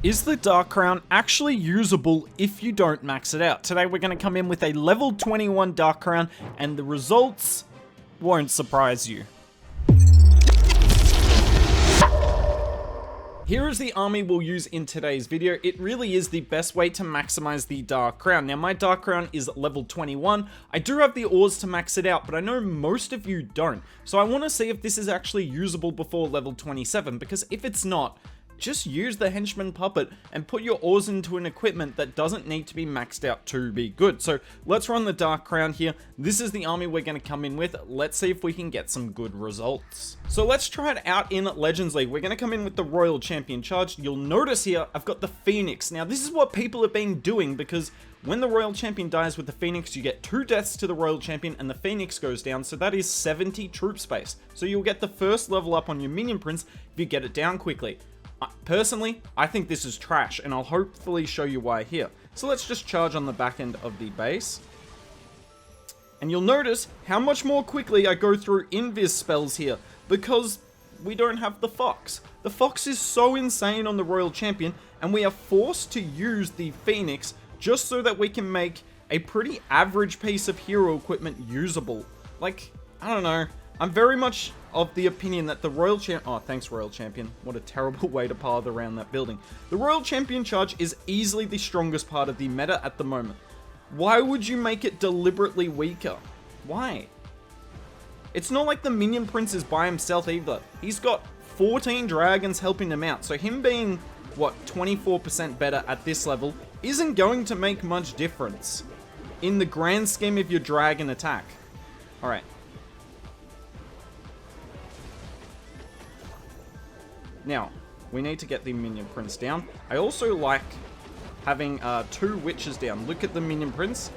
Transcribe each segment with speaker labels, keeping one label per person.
Speaker 1: Is the Dark Crown actually usable if you don't max it out? Today we're going to come in with a level 21 Dark Crown, and the results won't surprise you. Here is the army we'll use in today's video. It really is the best way to maximize the Dark Crown. Now, my Dark Crown is level 21. I do have the ores to max it out, but I know most of you don't. So I want to see if this is actually usable before level 27, because if it's not, just use the henchman puppet and put your ores into an equipment that doesn't need to be maxed out to be good. So let's run the Dark Crown here. This is the army we're going to come in with. Let's see if we can get some good results. So let's try it out in Legends League. We're going to come in with the Royal Champion Charge. You'll notice here, I've got the Phoenix. Now this is what people have been doing, because when the Royal Champion dies with the Phoenix, you get 2 deaths to the Royal Champion and the Phoenix goes down. So that is 70 troop space. So you'll get the first level up on your minion prince if you get it down quickly. Personally, I think this is trash, and I'll hopefully show you why here. So let's just charge on the back end of the base. And you'll notice how much more quickly I go through invis spells here, because we don't have the Fox. The Fox is so insane on the Royal Champion, and we are forced to use the Phoenix just so that we can make a pretty average piece of hero equipment usable. Like, I don't know. I'm very much of the opinion that the Royal Champion... Oh, thanks, Royal Champion. What a terrible way to path around that building. The Royal Champion Charge is easily the strongest part of the meta at the moment. Why would you make it deliberately weaker? Why? It's not like the Minion Prince is by himself either. He's got 14 dragons helping him out. So him being, what, 24% better at this level isn't going to make much difference in the grand scheme of your dragon attack. Alright. Now, we need to get the Minion Prince down. I also like having 2 Witches down. Look at the Minion Prince,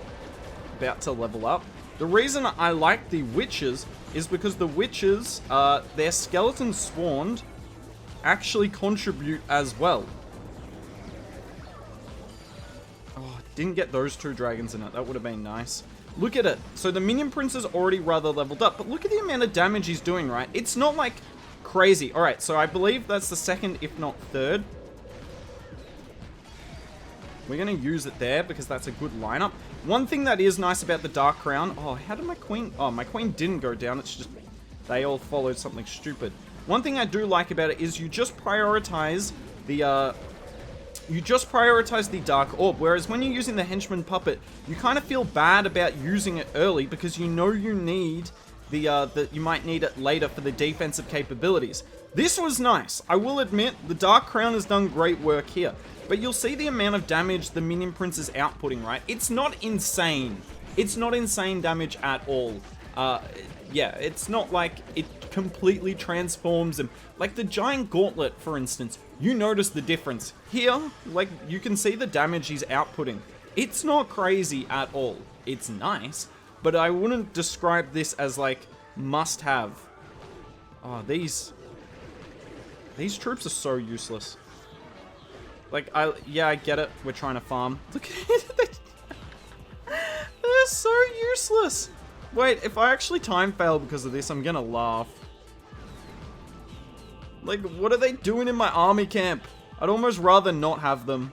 Speaker 1: about to level up. The reason I like the Witches is because the Witches, their skeletons spawned, actually contribute as well. Oh, didn't get those 2 dragons in it. That would have been nice. Look at it. So the Minion Prince is already rather leveled up, but look at the amount of damage he's doing, right? It's not like crazy. Alright, so I believe that's the second, if not third. We're going to use it there because that's a good lineup. One thing that is nice about the Dark Crown... Oh, how did my queen... Oh, my queen didn't go down. It's just... They all followed something stupid. One thing I do like about it is you just prioritize the... You just prioritize the Dark Orb, whereas when you're using the Henchman Puppet, you kind of feel bad about using it early because you know you need... that you might need it later for the defensive capabilities. This was nice. I will admit, the Dark Crown has done great work here. But you'll see the amount of damage the Minion Prince is outputting, right? It's not insane. It's not insane damage at all. Yeah, it's not like it completely transforms him. Like the Giant Gauntlet, for instance. You notice the difference. Here, like, you can see the damage he's outputting. It's not crazy at all. It's nice. But I wouldn't describe this as, like, must-have. Oh, these troops are so useless. Like, yeah, I get it. We're trying to farm. Look at it. They're so useless. Wait, if I actually time fail because of this, I'm gonna laugh. Like, what are they doing in my army camp? I'd almost rather not have them.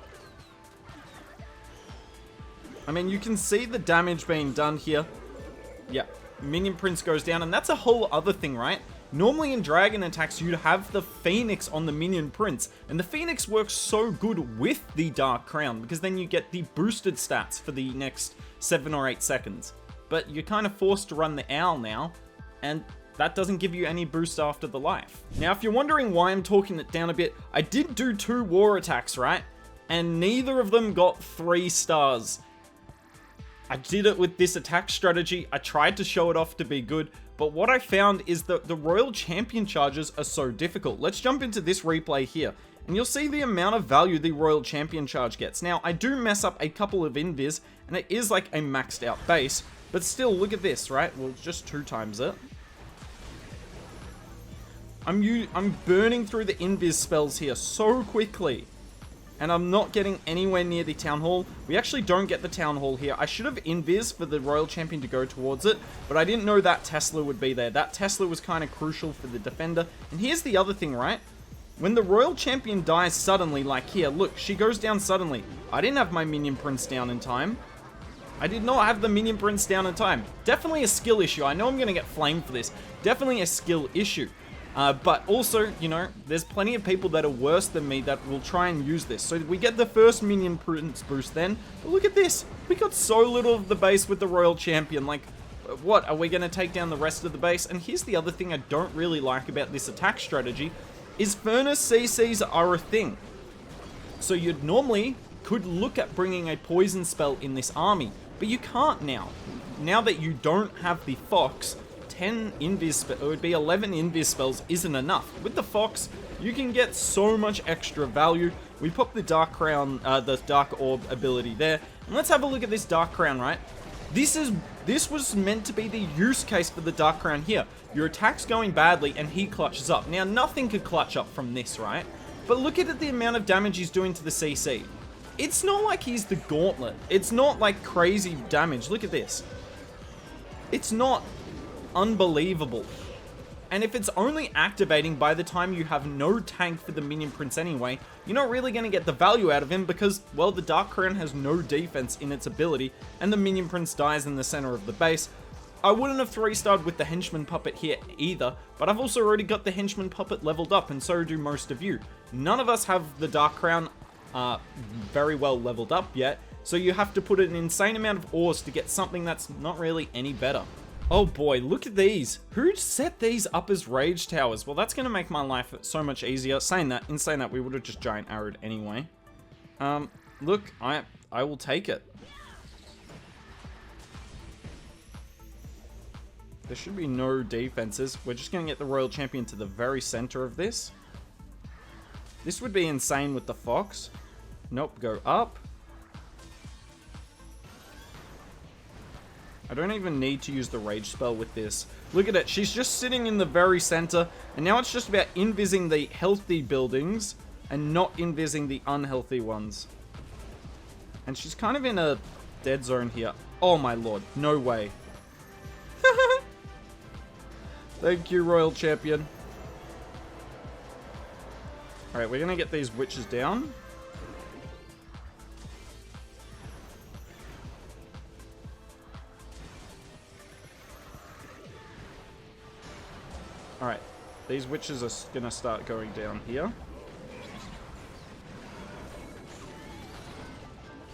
Speaker 1: I mean, you can see the damage being done here. Yeah, Minion Prince goes down, and that's a whole other thing, right? Normally in dragon attacks, you'd have the Phoenix on the Minion Prince, and the Phoenix works so good with the Dark Crown, because then you get the boosted stats for the next 7 or 8 seconds. But you're kind of forced to run the Owl now, and that doesn't give you any boost after the life. Now, if you're wondering why I'm talking it down a bit, I did do 2 war attacks, right? And neither of them got 3 stars. I did it with this attack strategy. I tried to show it off to be good, but what I found is that the Royal Champion charges are so difficult. Let's jump into this replay here, and you'll see the amount of value the Royal Champion charge gets. Now, I do mess up a couple of invis, and it is like a maxed out base, but still, look at this, right? Well, just 2 times it. I'm burning through the invis spells here so quickly. And I'm not getting anywhere near the Town Hall. We actually don't get the Town Hall here. I should have invis for the Royal Champion to go towards it, but I didn't know that Tesla would be there. That Tesla was kind of crucial for the defender. And here's the other thing, right? When the Royal Champion dies suddenly, like here, look, she goes down suddenly. I didn't have my Minion Prince down in time. I did not have the Minion Prince down in time. Definitely a skill issue. I know I'm going to get flamed for this. Definitely a skill issue. But also, you know, there's plenty of people that are worse than me that will try and use this. So we get the first Minion Prince boost then. But look at this. We got so little of the base with the Royal Champion. Like, what? Are we going to take down the rest of the base? And here's the other thing I don't really like about this attack strategy is Furnace CCs are a thing. So you'd normally could look at bringing a poison spell in this army, but you can't now. Now that you don't have the Fox, 10 invis, it would be 11 invis spells isn't enough. With the Fox, you can get so much extra value. We pop the Dark Crown, the Dark Orb ability there, and let's have a look at this Dark Crown, right? This was meant to be the use case for the Dark Crown here. Your attack's going badly and he clutches up. Now nothing could clutch up from this, right? But look at the amount of damage he's doing to the CC. It's not like he's the Gauntlet. It's not like crazy damage. Look at this. It's not unbelievable. And if it's only activating by the time you have no tank for the Minion Prince anyway, you're not really going to get the value out of him because, well, the Dark Crown has no defense in its ability and the Minion Prince dies in the center of the base. I wouldn't have 3-starred with the Henchman Puppet here either, but I've also already got the Henchman Puppet leveled up, and so do most of you. None of us have the Dark Crown very well leveled up yet, so you have to put an insane amount of ores to get something that's not really any better. Oh boy, look at these. Who set these up as rage towers? Well, that's going to make my life so much easier. In saying that, we would have just giant arrowed anyway. Look, I will take it. There should be no defenses. We're just going to get the Royal Champion to the very center of this. This would be insane with the Fox. Nope, go up. I don't even need to use the rage spell with this. Look at it, she's just sitting in the very center, and now it's just about invising the healthy buildings and not invising the unhealthy ones. And she's kind of in a dead zone here. Oh my lord, no way. Thank you, Royal Champion. Alright, we're gonna get these witches down. Alright, these witches are going to start going down here.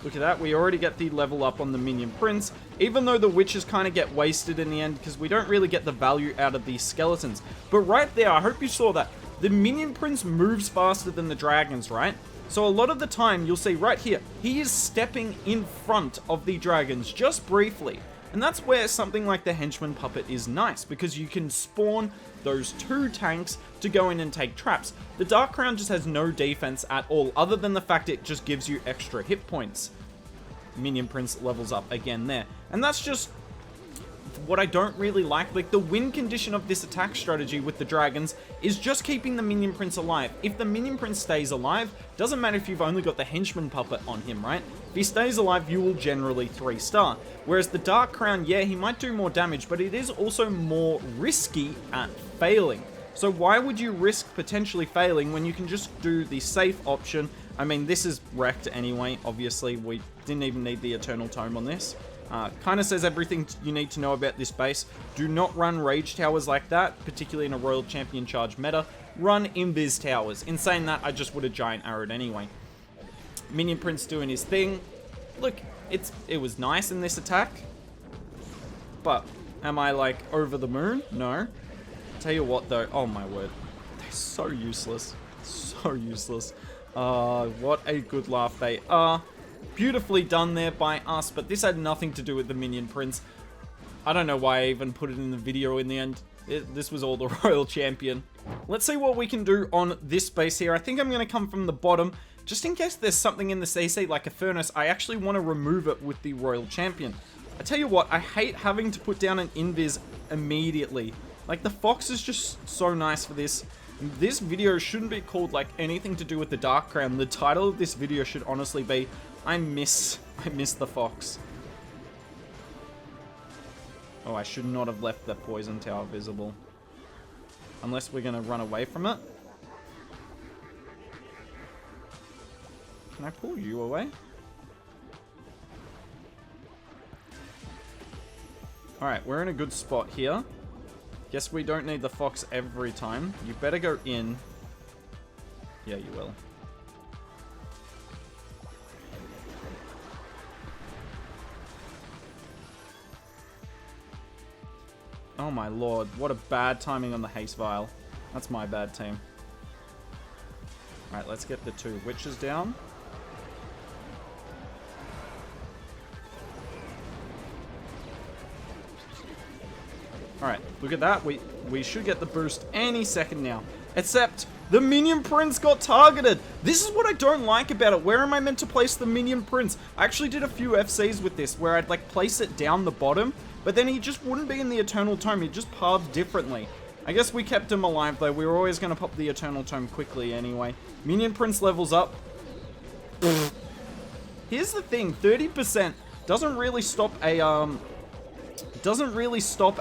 Speaker 1: Look at that, we already get the level up on the Minion Prince, even though the witches kind of get wasted in the end because we don't really get the value out of these skeletons. But right there, I hope you saw that, the Minion Prince moves faster than the dragons, right? So a lot of the time, you'll see right here, he is stepping in front of the dragons just briefly. And that's where something like the Henchman Puppet is nice, because you can spawn those 2 tanks to go in and take traps. The Dark Crown just has no defense at all, other than the fact it just gives you extra hit points. Minion Prince levels up again there. And that's just what I don't really like. Like, the win condition of this attack strategy with the dragons is just keeping the Minion Prince alive. If the Minion Prince stays alive, doesn't matter if you've only got the Henchman Puppet on him, right? If he stays alive, you will generally 3-star. Whereas the Dark Crown, yeah, he might do more damage, but it is also more risky at failing. So why would you risk potentially failing when you can just do the safe option? I mean, this is wrecked anyway. Obviously, we didn't even need the Eternal Tome on this. Kind of says everything you need to know about this base. Do not run rage towers like that, particularly in a Royal Champion charge meta. Run invis towers. In saying that, I just would have giant arrowed anyway. Minion Prince doing his thing. Look, it was nice in this attack. But am I like over the moon? No. Tell you what though, oh my word. They're so useless. So useless. What a good laugh they are. Beautifully done there by us, but this had nothing to do with the Minion Prince. I don't know why I even put it in the video in the end. This was all the Royal Champion. Let's see what we can do on this base here. I think I'm going to come from the bottom. Just in case there's something in the CC like a furnace, I actually want to remove it with the Royal Champion. I tell you what, I hate having to put down an invis immediately. Like, the Fox is just so nice for this. This video shouldn't be called like anything to do with the Dark Crown. The title of this video should honestly be, I miss the Fox. Oh, I should not have left the poison tower visible. Unless we're going to run away from it. Can I pull you away? Alright, we're in a good spot here. Guess we don't need the fox every time. You better go in. Yeah, you will. Oh my lord, what a bad timing on the haste vial. That's my bad team. Alright, let's get the 2 witches down. Alright, look at that. We should get the boost any second now. Except, the minion prince got targeted. This is what I don't like about it. Where am I meant to place the minion prince? I actually did a few FCs with this where I'd like place it down the bottom, but then he just wouldn't be in the Eternal Tome. He'd just path differently. I guess we kept him alive though. We were always going to pop the Eternal Tome quickly anyway. Minion prince levels up. Here's the thing, 30% doesn't really stop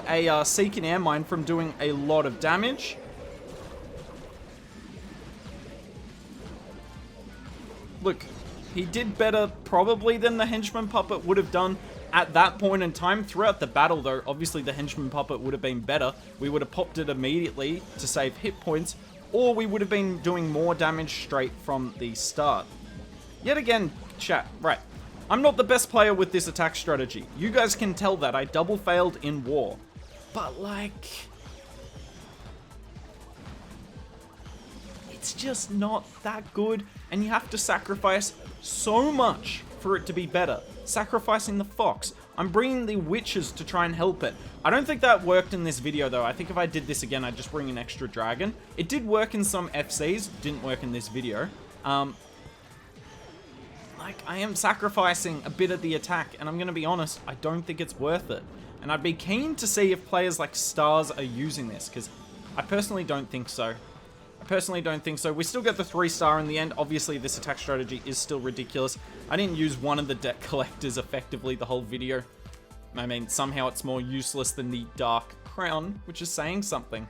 Speaker 1: a Seek and Air Mine from doing a lot of damage. Look, he did better probably than the Henchman Puppet would have done at that point in time. Throughout the battle though, obviously the Henchman Puppet would have been better. We would have popped it immediately to save hit points, or we would have been doing more damage straight from the start. Yet again, chat, right. I'm not the best player with this attack strategy. You guys can tell that. I double failed in war. But like, it's just not that good, and you have to sacrifice so much for it to be better. Sacrificing the fox. I'm bringing the witches to try and help it. I don't think that worked in this video though. I think if I did this again, I'd just bring an extra dragon. It did work in some FCs, didn't work in this video. Like, I am sacrificing a bit of the attack, and I'm gonna be honest, I don't think it's worth it. And I'd be keen to see if players like Stars are using this, because I personally don't think so. We still get the 3-star in the end. Obviously, this attack strategy is still ridiculous. I didn't use one of the deck collectors effectively the whole video. I mean, somehow it's more useless than the Dark Crown, which is saying something.